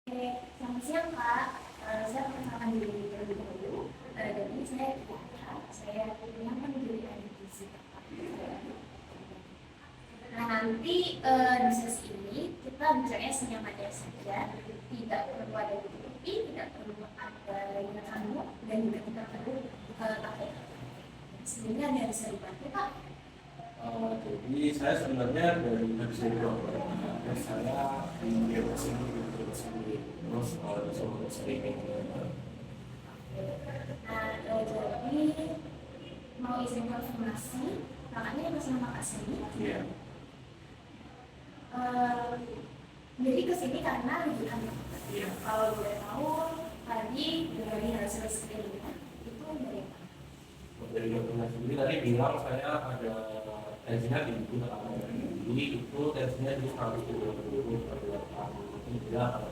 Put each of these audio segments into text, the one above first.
Selamat siang Kak. Saya perkenalkan diri terlebih dahulu. Jadi saya Tiara. Saya menyamar menjadi adik gizi Kakak. Nah nanti di sesi ini kita bicaranya senyamannya saja, tidak perlu ada ditutupi, tidak perlu ada yang kamu, dan juga tidak perlu pakai. Sebenarnya ada yang bisa dibantu Kak. Jadi saya sebenarnya dari Dokter. Saya di sini terus di streaming. Nah jadi mau izin konfirmasi, makanya atas nama Kak Seni. Iya. Jadi kesini karena liburan. Iya. Kalau boleh tahu tadi dari hasil screeningnya itu dari apa? Dari dokternya sendiri tadi bilang saya ada tensinya tinggi tekanan tinggi, itu tensinya di 130 per 200 ini dia akan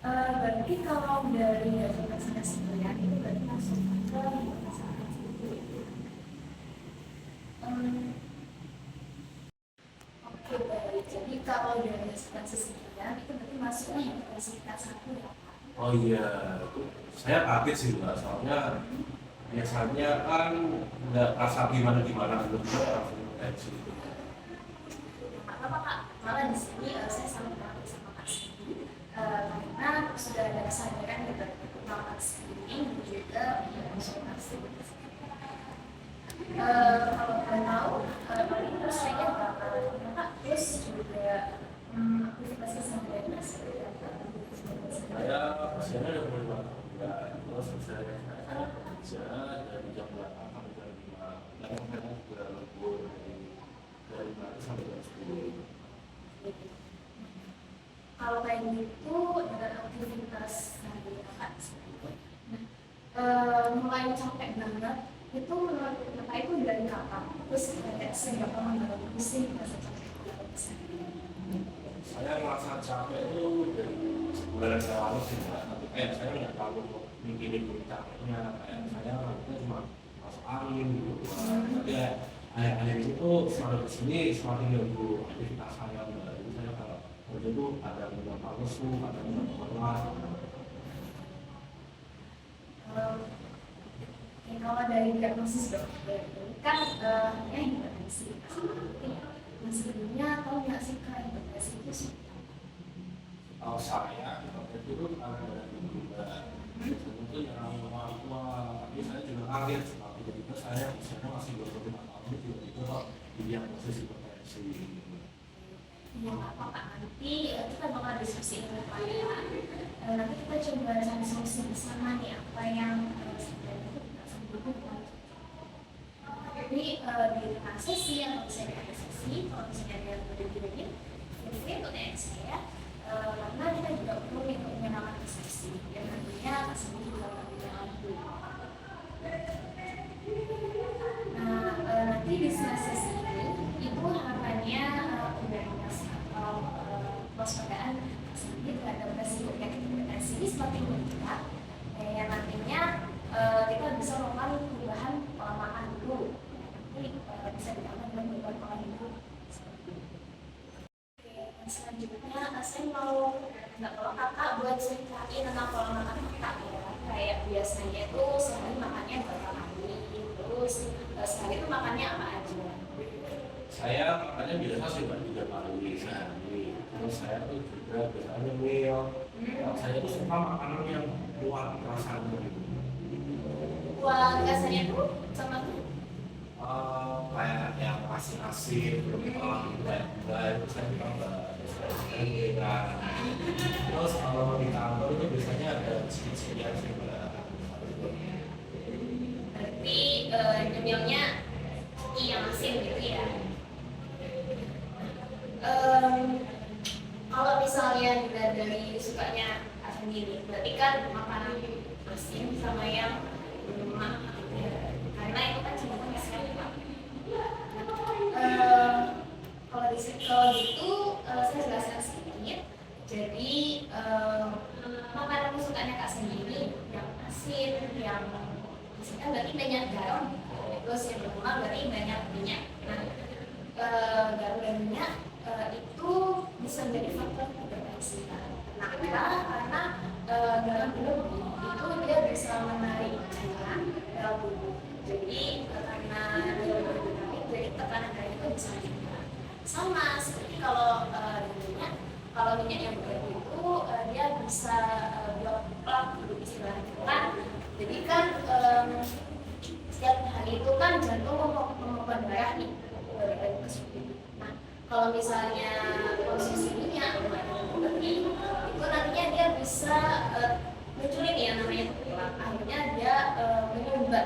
Berarti kalau dari hasil screeningnya itu berarti masuk ke masalah Oke baik. Jadi kalau dari hasil screeningnya itu berarti masuknya di klasifikasi satu ya Pak? Oh iya, saya kaget sih Mbak, soalnya biasanya kan nggak rasa gimana belum langsung tensi itu. Apa Kak? Malah di sini saya sangat berharap sama Kak Sini karena sudah ada kesadaran gitu tentang Kak Sini dan juga konsultasi. Kalau boleh tahu, paling terus saya bakal Kak terus juga aktivitas kesehariannya seperti apa? Saya usianya udah mulai banget, terus saya kerja dari jam 8 sampai jam 5, dan kadang juga lembur dari 5 sampai jam 10. Kalau kayak gitu dengan aktivitas dari Kakak mulai capek banget itu menurut Kakak itu dari kapan? Terus kayak seberapa mengganggu sih rasa capek Saya merasa capek itu dari sebulan yang lalu sih, tapi kayak saya nggak tahu mikirin capeknya, kayak saya itu cuma masuk angin gitu. Tapi akhir-akhir itu semakin kesini semakin ganggu aktivitas saya. Jadi saya kalau kerja itu ada beberapa lesu, ada beberapa lelah. Kalau dari diagnosis dokter kan hanya hipertensi. Nah sebelumnya tahu nggak sih Kak hipertensi itu sih? Kalau saya itu karena ada juga itu yang orang tua, tapi saya juga kaget tiba-tiba saya usianya masih 25 tahun tiba-tiba kok didiagnosis hipertensi. Ya nggak apa-apa, nanti kita bakal diskusi ini Pak ya. Nanti kita coba cari solusi bersama nih apa yang sebenarnya itu tidak sembuh. Jadi di tengah sesi atau bisa di akhir sesi, kalau misalnya ada yang berdiri-berdiri, jadi untuk tanya saya, karena kita juga perlu untuk mengenalkan sesi dan nantinya kesini juga akan dulu. Nah nanti di sesi ini itu harapannya awareness atau waspadaan sedikit terhadap resiko penyakit hipertensi ini semakin meningkat, yang nantinya kita bisa melakukan perubahan pola makan dulu. Nanti bisa ditambah dengan perubahan pola hidup. Oke, selanjutnya saya mau nggak kalau kakak buat ceritain tentang pola makan kakak ya. Kayak biasanya itu sehari makannya berapa kali, terus sehari itu makannya apa aja? Saya makannya biasa sih Mbak 3 kali sehari. Terus saya tuh juga biasanya meal. Saya tuh suka makanan yang kuat rasanya gitu. Kuah rasanya tuh sama tuh? Kayak yang asin-asin, kayak itu saya juga nggak. Terus kalau di kantor itu biasanya ada sedikit-sedikit sih Mbak. Berarti nyemilnya yang asin gitu ya. Kalau misalnya dilihat dari sukanya sendiri, berarti kan makanan asin sama yang lemak ya. Karena itu kan cenderung sehat. Kalau gitu saya jelaskan sedikit. Jadi makanan kesukaannya Kak sendiri yang asin, yang misalkan berarti banyak garam, terus yang berlemak berarti banyak minyak. Nah garam dan minyak itu bisa menjadi faktor hipertensi. Kenapa? Karena dalam tubuh itu dia bisa menarik cairan dalam tubuh. Jadi karena dia menarik, jadi tekanan darah itu bisa meningkat. Sama seperti kalau minyak yang berat itu dia bisa blok plak gitu istilahnya kan. Jadi kan setiap hari itu kan jantung memompa darah nih dari ke suntik. Nah, kalau misalnya konsumsi minyak lebih, itu nantinya dia bisa munculin ya namanya plak. Akhirnya dia menyumbat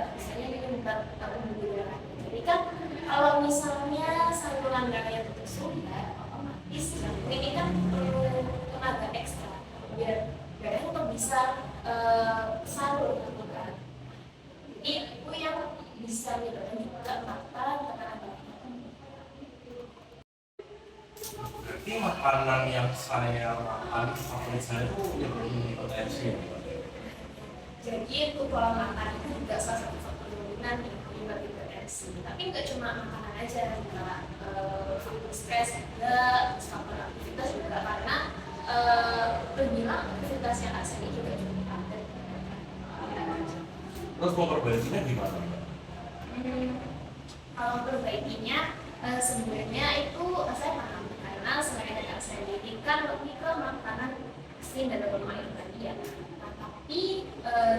pembuluh darah. Jadi kan kalau misalnya saluran darahnya tertusuk, otomatis jantung ini kan perlu tenaga ekstra biar darahnya tetap bisa salur gitu kan. Jadi itu yang bisa menyebabkan juga mata tekanan darah. Berarti makanan yang saya makan favorit saya itu yang berhipertensi. Jadi untuk pola makan itu juga salah satu faktor dominan penyebab hipertensi. Tapi nggak cuma makanan aja, juga faktor stres juga, faktor aktivitas juga karena terbilang aktivitas yang asli juga cukup padat. Terus mau perbaikinya gimana? Kalau perbaikinya sebenarnya itu saya paham karena selain dari arsenic kan lebih ke makanan asin dan berlemak itu tadi ya. Nah, tapi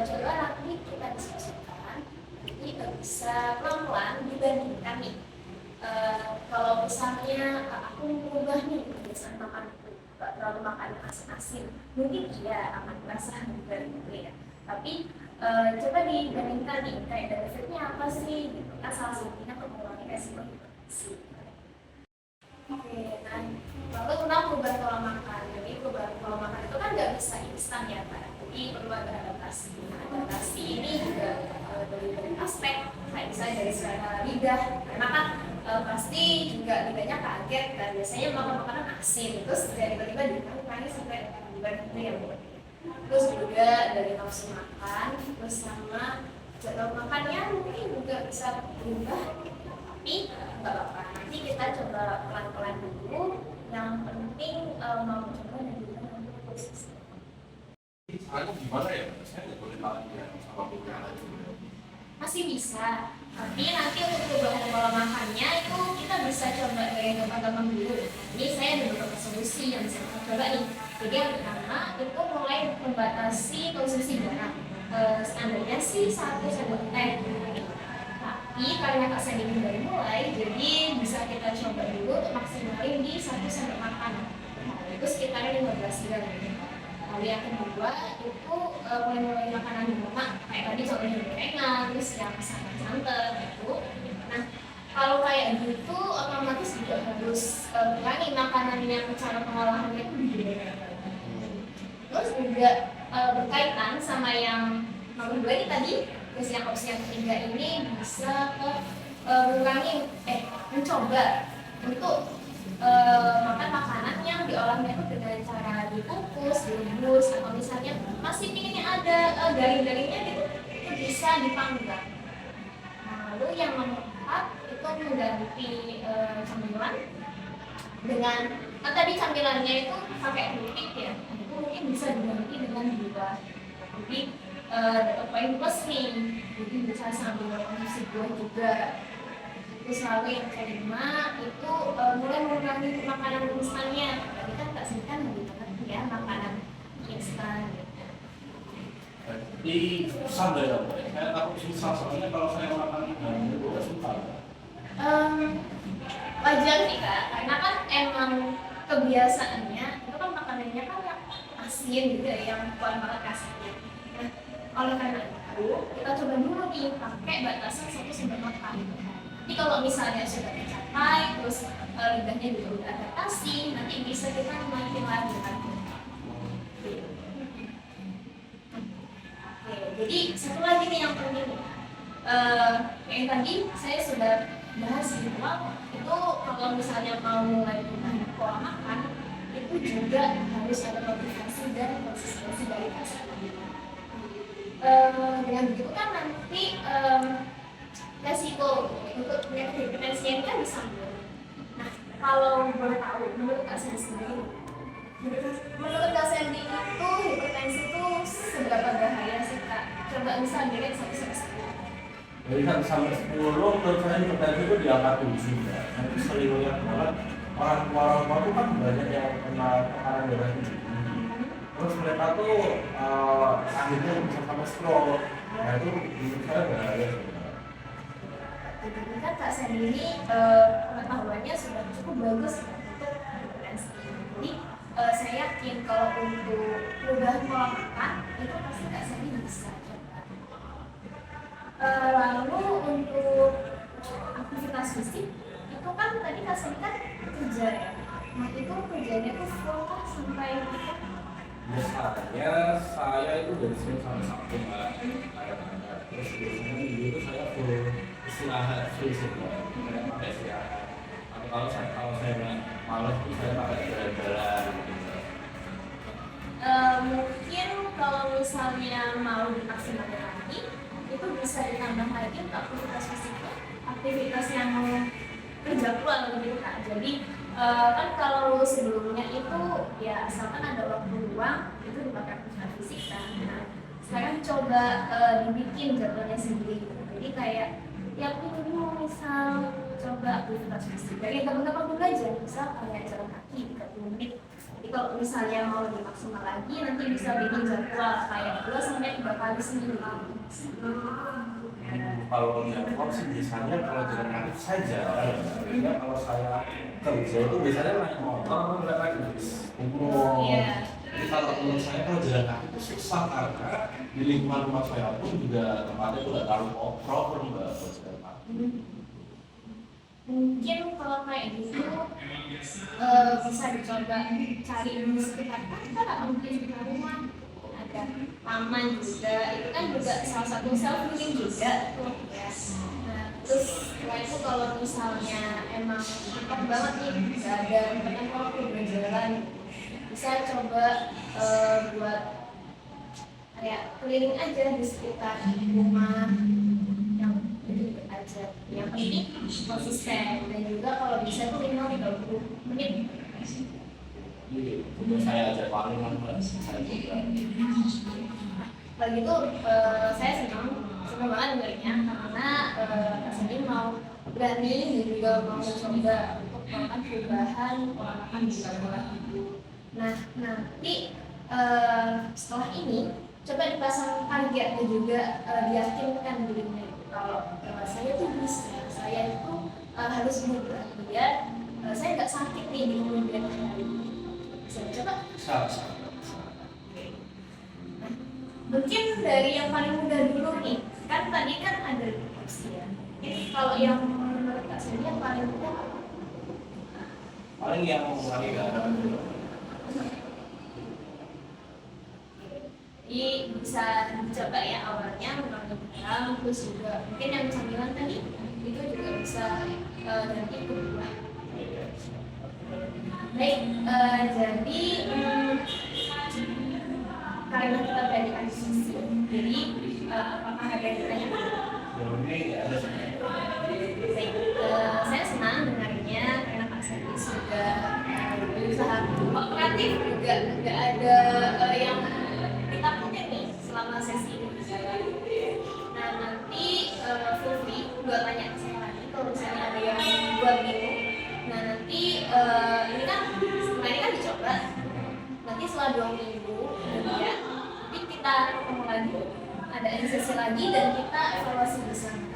coba nanti kita diskusikan, nanti bisa pelan-pelan dibandingkan nih. Kalau misalnya aku mengubah nih kebiasaan makan gak terlalu makan asin-asin, mungkin iya akan terasa juga gitu ya. Tapi coba dibandingkan nih kayak benefitnya apa sih gitu kan, salah satunya untuk mengurangi resiko hipertensi. Oke, nah lalu tentang perubahan pola makan. Jadi perubahan pola makan itu kan nggak bisa instan ya Pak. Jadi perlu ada adaptasi. Nah, adaptasi ini juga dari aspek kayak misalnya dari selera lidah, karena kan pasti juga lidahnya kaget dan biasanya makan makanan asin, terus tiba-tiba dikurangi sampai itu yang buat. Terus juga dari nafsu makan, terus sama jadwal makannya mungkin juga bisa berubah, tapi nggak apa-apa. Nanti kita coba pelan-pelan dulu. Yang penting mau coba dan juga nanti konsisten. Caranya gimana ya? Saya nggak boleh makan ya sama minyak. Masih bisa, tapi nanti untuk perubahan pola makannya itu kita bisa coba dari yang gampang-gampang dulu. Ini saya ada beberapa solusi yang bisa kita coba nih. Jadi yang pertama itu mulai membatasi konsumsi garam. Standarnya sih 1 sendok teh. Tapi karena Kak Sandy baru mulai, jadi bisa kita coba dulu untuk maksimalin di 1 sendok makan. Itu sekitar 15 gram. Lalu yang kedua itu mulai makanan lemak kayak tadi contohnya gorengan, terus yang santan itu. Nah kalau kayak gitu otomatis juga harus kurangi makanan yang cara pengolahannya itu berbeda. Terus juga berkaitan sama yang nomor 2 ini tadi, terus yang opsi yang ketiga ini bisa mencoba untuk makan makanan yang diolahnya itu dengan cara dikukus, direbus, atau misalnya masih pinginnya ada garing-garingnya gitu, itu bisa dipanggang. Nah, lalu yang nomor 4 itu mengganti camilan dengan tadi camilannya itu pakai keripik ya, itu mungkin bisa diganti dengan buah. Jadi dapat poin plus nih, jadi bisa sambil konsumsi buah juga. Terus lalu yang kelima itu mulai mengurangi makanan instannya. Tadi kan Kak Sri kan lebih banget ya makanan instan gitu. Jadi susah deh ya, saya takut susah soalnya kalau saya makan itu udah susah. Wajar nih Kak, karena kan emang kebiasaannya itu kan makanannya kan yang asin gitu ya, yang kuat banget kasarnya. Nah, oleh karena itu kita coba dulu nih pakai batasan 1 sendok makan. Jadi kalau misalnya sudah tercapai, terus lidahnya juga udah adaptasi, nanti bisa kita naikin lagi kan. Oke, jadi satu lagi nih yang penting, yang tadi saya sudah bahas di awal, itu kalau misalnya mau mulai perubahan pola makan, itu juga harus ada motivasi dan konsistensi dari pasangan. Dengan begitu kan nanti resiko untuk penyakit hipertensi ini kan bisa menurun. Nah, kalau boleh tahu, menurut Kak Sandi sendiri, misal direct 1/10. Dari 1 sampai 10 menurut saya potensi itu di angka 7 ya. Nanti sering lihat banget orang tua itu kan banyak yang kena tekanan darah tinggi. Terus mereka tuh akhirnya bisa sampai stroke. Nah itu menurut saya bahaya sebenarnya. Jadi kan Kak Sandy ini pengetahuannya sudah cukup bagus ya untuk prevensi. Jadi saya yakin kalau untuk perubahan pola makan itu pasti Kak Sandy bisa coba. Lalu untuk aktivitas fisik itu kan tadi Kak Sandy kan kerja ya. Nah itu kerjanya tuh full kan sampai Biasanya saya itu dari Senin sampai Sabtu Mbak. Terus biasanya minggu itu saya full istirahat, full istirahat, saya pakai istirahat. Atau kalau saya nggak malas itu saya pakai jalan-jalan. Gitu. Mungkin kalau misalnya mau dimaksimalkan lagi itu bisa ditambah lagi untuk aktivitas fisiknya, aktivitas yang kerja keluar begitu Kak. Jadi kan kalau sebelumnya itu ya asalkan ada waktu luang itu dipakai aktivitas fisik kan. Nah sekarang coba dibikin jadwalnya sendiri. Jadi kayak tiap minggu misal coba aktivitas fisik. Kayak gampang-gampang dulu aja, misal kayak jalan kaki 30 menit. Jadi kalau misalnya mau lebih maksimal lagi nanti bisa bikin jadwal kayak 2-3 kali seminggu. Kalau jadwal sih biasanya kalau jalan kaki saya jalan. Biasanya kalau saya kerja itu biasanya naik motor atau naik bis umum. Jadi kalau menurut saya kalau jalan kaki itu susah karena di lingkungan rumah saya pun juga tempatnya itu nggak terlalu proper Mbak buat jalan kaki. Mungkin kalau kayak gitu bisa dicoba cari di sekitar kantor atau mungkin di rumah ada taman juga, itu kan juga salah satu self healing juga tuh ya. Nah terus setelah itu kalau misalnya emang cepat banget nih nggak ada tempat waktu berjalan, bisa coba buat kayak keliling aja di sekitar rumah yang itu aja. Yang penting konsisten dan juga kalau bisa tuh minimal 30 menit. Untuk saya aja paling Mbak, saya juga. Lagi itu saya senang banget dengarnya karena Kak Sandy mau berani dan juga mau mencoba untuk melakukan perubahan pola makan di pola hidup. Nah nanti setelah ini coba dipasang target dan juga diyakinkan dirinya kalau saya tuh bisa, saya itu harus berubah biar saya nggak sakit nih di kemudian hari. Bisa coba? Bisa. Nah, mungkin dari yang paling mudah dulu nih, kan tadi kan ada opsi ya. Ini kalau yang menurut Kak Sandy yang paling mudah apa? Paling yang mengurangi garam dulu. Jadi bisa dicoba ya awalnya mengurangi garam, terus juga mungkin yang camilan tadi itu juga bisa ganti ke buah. Baik, jadi karena kita dari asumsi, jadi apakah ada yang ditanyakan? Ini ada Baik, saya senang dengarnya karena Kak Sandy sudah berusaha kooperatif juga, nggak ada yang ditakutin nih selama sesi ini berjalan. Nah nanti Fulvi buat tanya ke saya lagi kalau misalnya ada yang buat bingung. Nah nanti ini kan setelah ini kan dicoba, nanti setelah 2 minggu kemudian nanti kita ketemu lagi, ada sesi lagi dan kita evaluasi bersama.